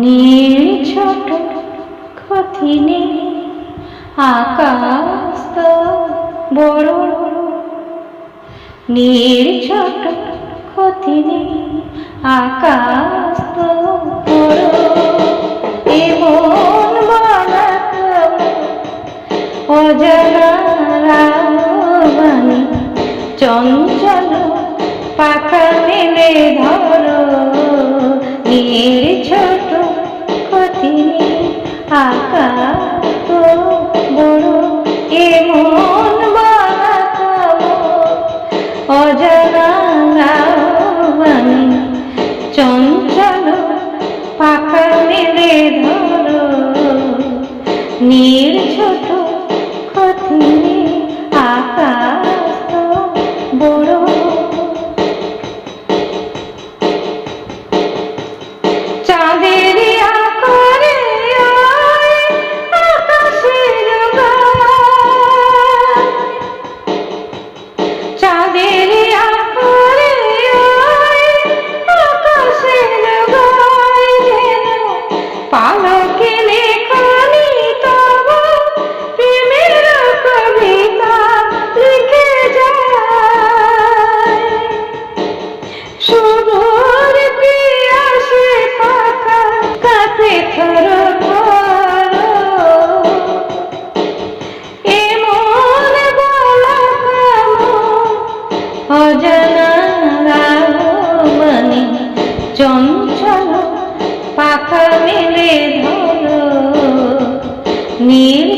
নীল ছোট কঠিনে আকাশ তো বড়, নীল ছোট কঠিনে আকাশ তো বড়, এমন বানাতো অজানা রাবণী, চঞ্চল পাখা মেলে ধরো, নীল ছোট কঠিনে আকাশ তো বড়, এমন বানাতো অজানা রাবণী, চঞ্চল পাখা মেলে ধরো, নীল ছোট কঠিনে আকাশ তো বড়। চাঁদের আকারে আকাশের গায়, চাঁদের আকারে আকাশের গায়, যেন পালকে লেখা তব প্রেমের কবিতা লিখে যায়, সুদূর পিয়াসে পাখা কাঁপে থর থর, এমন বলা অজানা রাবণী, চঞ্চল পাখা মেলে ধরো, নীল